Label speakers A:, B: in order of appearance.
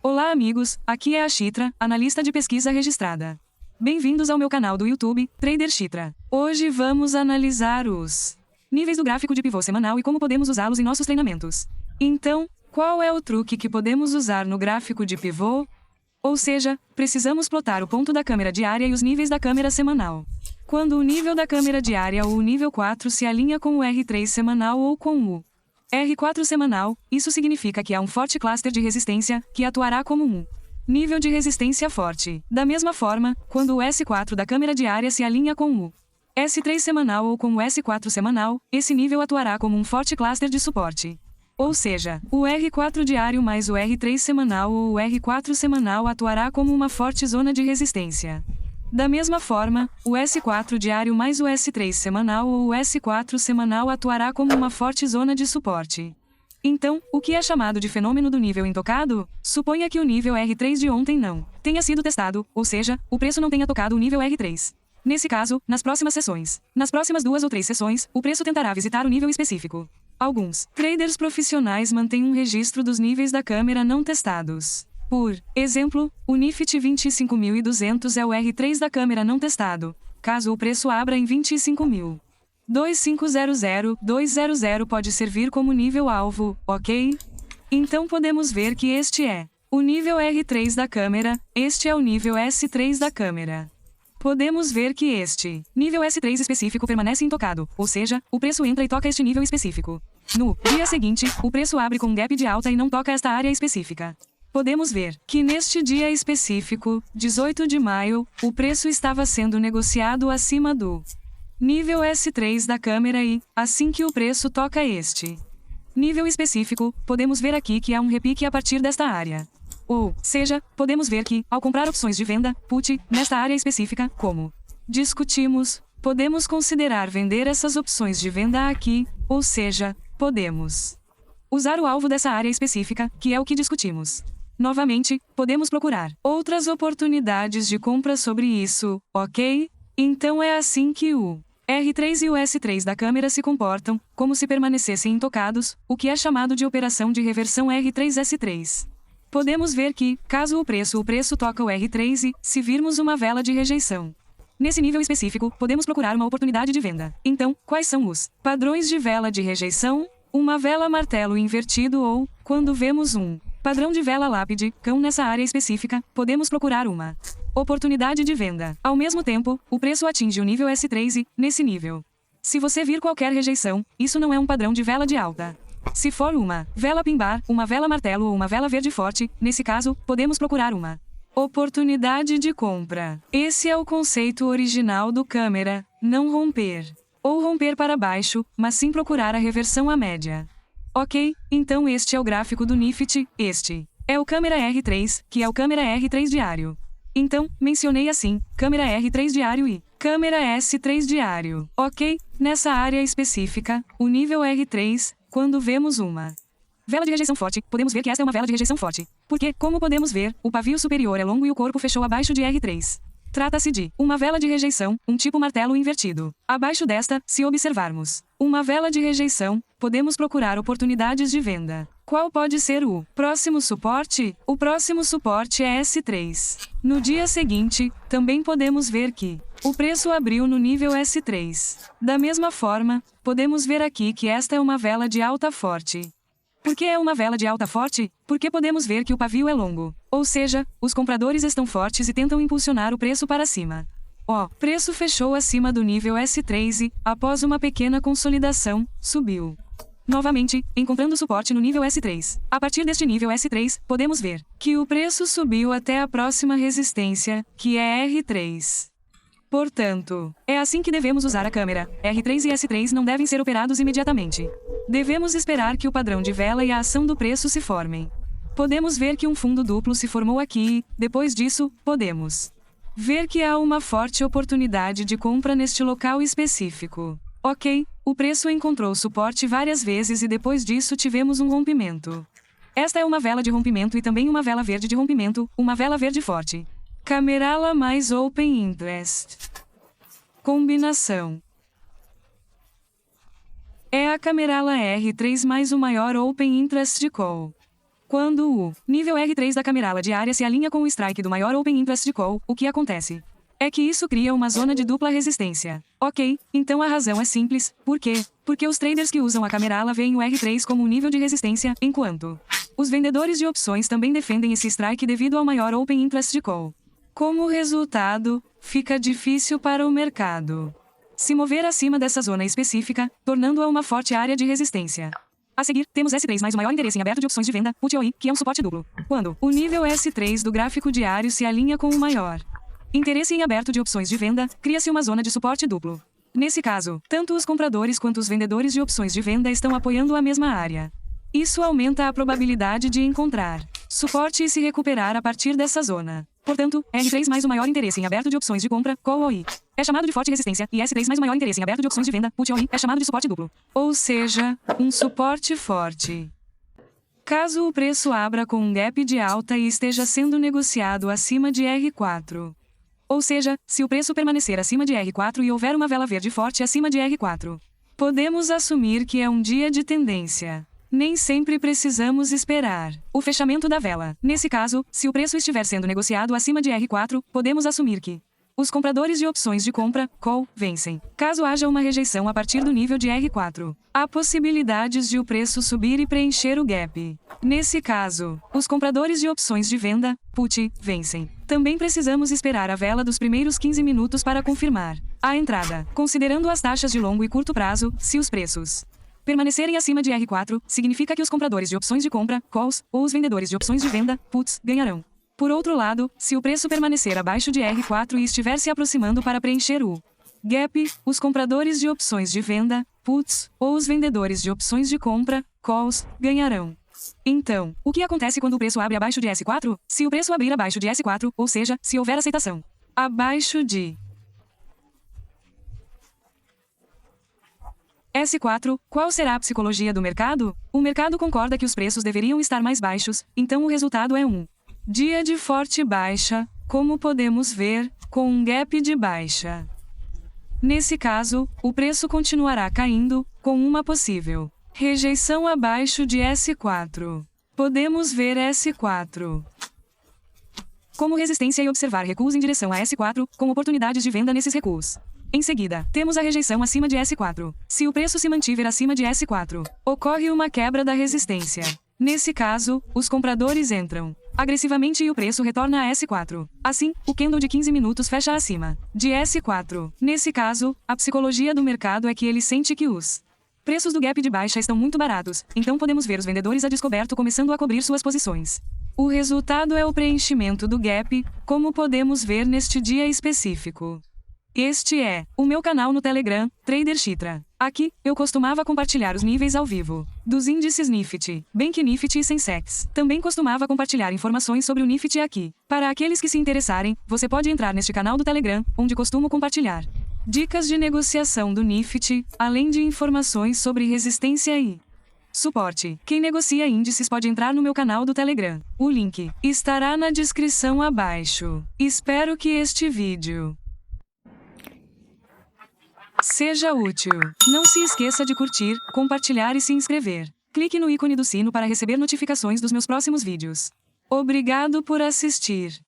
A: Olá amigos, aqui é a Chitra, analista de pesquisa registrada. Bem-vindos ao meu canal do YouTube, Trader Chitra. Hoje vamos analisar os níveis do gráfico de pivô semanal e como podemos usá-los em nossos treinamentos. Então, qual é o truque que podemos usar no gráfico de pivô? Ou seja, precisamos plotar o ponto da câmera diária e os níveis da câmera semanal. Quando o nível da câmera diária ou o nível 4 se alinha com o R3 semanal ou com o R4 semanal, isso significa que há um forte cluster de resistência, que atuará como um nível de resistência forte. Da mesma forma, quando o S4 da câmera diária se alinha com o S3 semanal ou com o S4 semanal, esse nível atuará como um forte cluster de suporte. Ou seja, o R4 diário mais o R3 semanal ou o R4 semanal atuará como uma forte zona de resistência. Da mesma forma, o S4 diário mais o S3 semanal ou o S4 semanal atuará como uma forte zona de suporte. Então, o que é chamado de fenômeno do nível intocado? Suponha que o nível R3 de ontem não tenha sido testado, ou seja, o preço não tenha tocado o nível R3. Nesse caso, nas próximas sessões, nas próximas 2 ou 3 sessões, o preço tentará visitar o nível específico. Alguns traders profissionais mantêm um registro dos níveis da câmera não testados. Por exemplo, o Nifty 25.200 é o R3 da câmera não testado, caso o preço abra em 25.000. 2500-200 pode servir como nível alvo, ok? Então podemos ver que este é o nível R3 da câmera, este é o nível S3 da câmera. Podemos ver que este nível S3 específico permanece intocado, ou seja, o preço entra e toca este nível específico. No dia seguinte, o preço abre com um gap de alta e não toca esta área específica. Podemos ver que neste dia específico, 18 de maio, o preço estava sendo negociado acima do nível S3 da câmera e, assim que o preço toca este nível específico, podemos ver aqui que há um repique a partir desta área. Ou seja, podemos ver que, ao comprar opções de venda, put, nesta área específica, como discutimos, podemos considerar vender essas opções de venda aqui, ou seja, podemos usar o alvo dessa área específica, que é o que discutimos. Novamente, podemos procurar outras oportunidades de compra sobre isso, ok? Então é assim que o R3 e o S3 da câmera se comportam, como se permanecessem intocados, o que é chamado de operação de reversão R3-S3. Podemos ver que, caso o preço toca o R3 e, se virmos uma vela de rejeição nesse nível específico, podemos procurar uma oportunidade de venda. Então, quais são os padrões de vela de rejeição? Uma vela martelo invertido ou, quando vemos um padrão de vela lápide, cão nessa área específica, podemos procurar uma oportunidade de venda. Ao mesmo tempo, o preço atinge o nível S3 e, nesse nível, se você vir qualquer rejeição, isso não é um padrão de vela de alta. Se for uma vela pin-bar, uma vela martelo ou uma vela verde forte, nesse caso, podemos procurar uma oportunidade de compra. Esse é o conceito original do câmera, não romper ou romper para baixo, mas sim procurar a reversão à média. Ok, então este é o gráfico do Nifty, este é o câmera R3, que é o câmera R3 diário. Então, mencionei assim, câmera R3 diário e câmera S3 diário. Ok, nessa área específica, o nível R3, quando vemos uma vela de rejeição forte, podemos ver que esta é uma vela de rejeição forte. Porque, como podemos ver, o pavio superior é longo e o corpo fechou abaixo de R3. Trata-se de uma vela de rejeição, um tipo martelo invertido. Abaixo desta, se observarmos uma vela de rejeição, podemos procurar oportunidades de venda. Qual pode ser o próximo suporte? O próximo suporte é S3. No dia seguinte, também podemos ver que o preço abriu no nível S3. Da mesma forma, podemos ver aqui que esta é uma vela de alta forte. Por que é uma vela de alta forte? Porque podemos ver que o pavio é longo. Ou seja, os compradores estão fortes e tentam impulsionar o preço para cima. O preço fechou acima do nível S3 e, após uma pequena consolidação, subiu novamente, encontrando suporte no nível S3. A partir deste nível S3, podemos ver que o preço subiu até a próxima resistência, que é R3. Portanto, é assim que devemos usar a câmera. R3 e S3 não devem ser operados imediatamente. Devemos esperar que o padrão de vela e a ação do preço se formem. Podemos ver que um fundo duplo se formou aqui e, depois disso, podemos ver que há uma forte oportunidade de compra neste local específico. Ok, o preço encontrou suporte várias vezes e depois disso tivemos um rompimento. Esta é uma vela de rompimento e também uma vela verde de rompimento, uma vela verde forte. Camerala mais Open Interest. Combinação. É a Camerala R3 mais o maior Open Interest Call. Quando o nível R3 da camerala diária se alinha com o strike do maior Open Interest Call, o que acontece? É que isso cria uma zona de dupla resistência. Ok, então a razão é simples. Por quê? Porque os traders que usam a camerala veem o R3 como um nível de resistência, enquanto os vendedores de opções também defendem esse strike devido ao maior Open Interest Call. Como resultado, fica difícil para o mercado se mover acima dessa zona específica, tornando-a uma forte área de resistência. A seguir, temos S3 mais o maior interesse em aberto de opções de venda, put OI, que é um suporte duplo. Quando o nível S3 do gráfico diário se alinha com o maior interesse em aberto de opções de venda, cria-se uma zona de suporte duplo. Nesse caso, tanto os compradores quanto os vendedores de opções de venda estão apoiando a mesma área. Isso aumenta a probabilidade de encontrar suporte e se recuperar a partir dessa zona. Portanto, R3 mais o maior interesse em aberto de opções de compra, call OI, é chamado de forte resistência, e S3 mais o maior interesse em aberto de opções de venda, put OI, é chamado de suporte duplo. Ou seja, um suporte forte. Caso o preço abra com um gap de alta e esteja sendo negociado acima de R4. Ou seja, se o preço permanecer acima de R4 e houver uma vela verde forte acima de R4, podemos assumir que é um dia de tendência. Nem sempre precisamos esperar o fechamento da vela. Nesse caso, se o preço estiver sendo negociado acima de R4, podemos assumir que os compradores de opções de compra, call, vencem. Caso haja uma rejeição a partir do nível de R4, há possibilidades de o preço subir e preencher o gap. Nesse caso, os compradores de opções de venda, put, vencem. Também precisamos esperar a vela dos primeiros 15 minutos para confirmar a entrada. Considerando as taxas de longo e curto prazo, se os preços permanecerem acima de R4, significa que os compradores de opções de compra, calls, ou os vendedores de opções de venda, puts, ganharão. Por outro lado, se o preço permanecer abaixo de R4 e estiver se aproximando para preencher o gap, os compradores de opções de venda, puts, ou os vendedores de opções de compra, calls, ganharão. Então, o que acontece quando o preço abre abaixo de S4? Se o preço abrir abaixo de S4, ou seja, se houver aceitação abaixo de S4, qual será a psicologia do mercado? O mercado concorda que os preços deveriam estar mais baixos, então o resultado é um dia de forte baixa, como podemos ver, com um gap de baixa. Nesse caso, o preço continuará caindo, com uma possível rejeição abaixo de S4. Podemos ver S4 como resistência e observar recuos em direção a S4, com oportunidades de venda nesses recuos. Em seguida, temos a rejeição acima de S4. Se o preço se mantiver acima de S4, ocorre uma quebra da resistência. Nesse caso, os compradores entram agressivamente e o preço retorna a S4. Assim, o candle de 15 minutos fecha acima de S4. Nesse caso, a psicologia do mercado é que ele sente que os preços do gap de baixa estão muito baratos, então podemos ver os vendedores a descoberto começando a cobrir suas posições. O resultado é o preenchimento do gap, como podemos ver neste dia específico. Este é o meu canal no Telegram, Trader Chitra. Aqui, eu costumava compartilhar os níveis ao vivo dos índices Nifty, Bank Nifty e Sensex. Também costumava compartilhar informações sobre o Nifty aqui. Para aqueles que se interessarem, você pode entrar neste canal do Telegram, onde costumo compartilhar dicas de negociação do Nifty, além de informações sobre resistência e suporte. Quem negocia índices pode entrar no meu canal do Telegram. O link estará na descrição abaixo. Espero que este vídeo seja útil. Não se esqueça de curtir, compartilhar e se inscrever. Clique no ícone do sino para receber notificações dos meus próximos vídeos. Obrigado por assistir.